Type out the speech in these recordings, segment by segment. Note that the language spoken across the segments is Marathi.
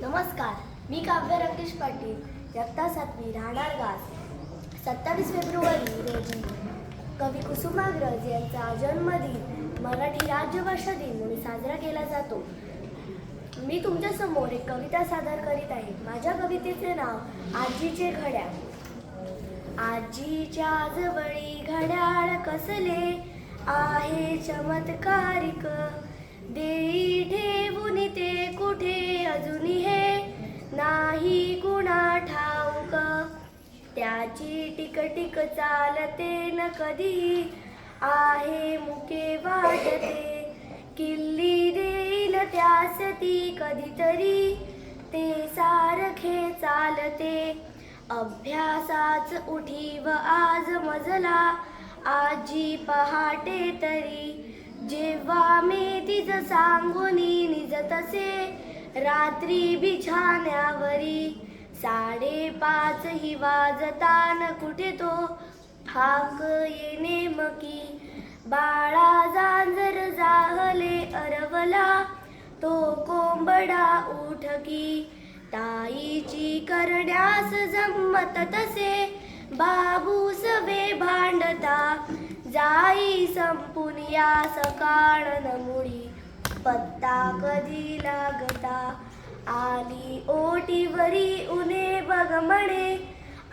नमस्कार, मी काव्य राकेश पाटील, इयत्ता 7वी, राहणार गाव. 27 फेब्रुवारी रोजी कवी कुसुमाग्रज यांचा जन्मदिन मराठी राज्यभाषा दिन म्हणून साजरा केला जातो. मी तुमच्यासमोर एक कविता सादर करीत आहे. माझ्या कवितेचे नाव आजीचे घड्याळ. आजीच्या जवळी घड्याळ कसले आहे चमत्कारिक, देई ठेवून ते कुठे अजूनही हे नाही कुणा ठाऊक. त्याची टिक टिक चालते न कधी आहे मुके वाटते, किल्ली देईल त्यास ती कधीतरी ते सारखे चालते. अभ्यासाच उठीव आज मजला आजी पहाटे तरी, जेव्हा मी तिज सांगुनी निजतसे रात्री बिछाण्यावरी. 5:30 ही वाजतान कुठे तो हाक येणे मकी, बाळा जांजर जाहले अरवला तो कोंबडा उठकी. ताईची करण्यास जमत तसे बाबू सवे भांडता, जाई संपून या सकाळ नमुडी पत्ता कधी लागता. आली ओटीवरी उने बघ म्हणे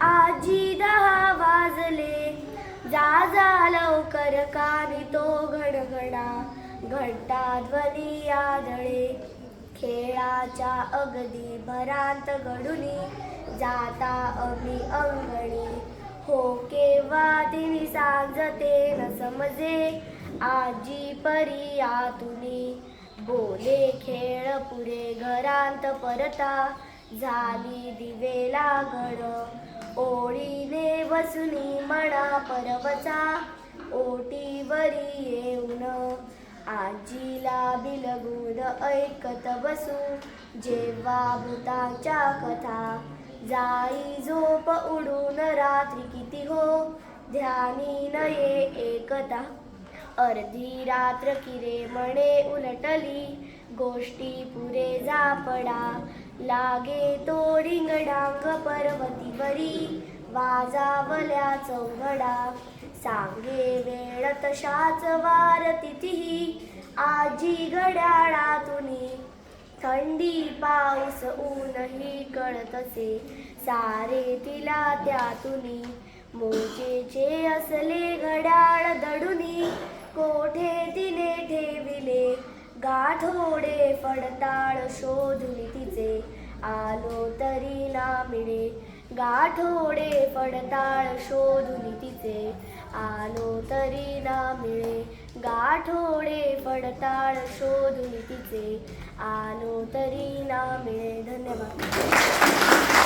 आजी 10 वाजले, जा जा लवकर कानी तो घडघडा घंटा ध्वनी आदळे. खेळाच्या अगदी भरांत घडुनी जाता आम्ही अंगणी, हो केव्हा तिनी सांजते न समजे आजी परी आतुनी. बोले खेळ पुरे घरांत परता, झाली दिवे लागण ओळीने बसुनी म्हणा परवचा ओटीवरी येऊन. आजीला बिलगून ऐकत बसू जेव्हा भूतांच्या कथा, जाई झोप उडून रात्री किती हो ध्यानी नये एकदा. अर्धी रात्र किरे म्हणे उलटली गोष्टी पुरे जापडा, लागे तो डिंगडांग पर्वतीवरी वाजावल्या चौघडा. सांगे वेळ तशाच वार तिथी आजी घड्याळातुनी, थंडी पाऊस ऊनही कळतसे सारे तिला त्यातुनी. मोजेचे असले घड्याळ दडुनी कोठे तिने ठेविले, गाठोडे पडताळ शोधून तिचे आलो तरी ना मिळे. गाठोडे पडताळ शोधून तिचे आलो तरी ना मिळे. गाठोडे पडताळ शोधून तिचे आलो तरी ना मिळे. धन्यवाद.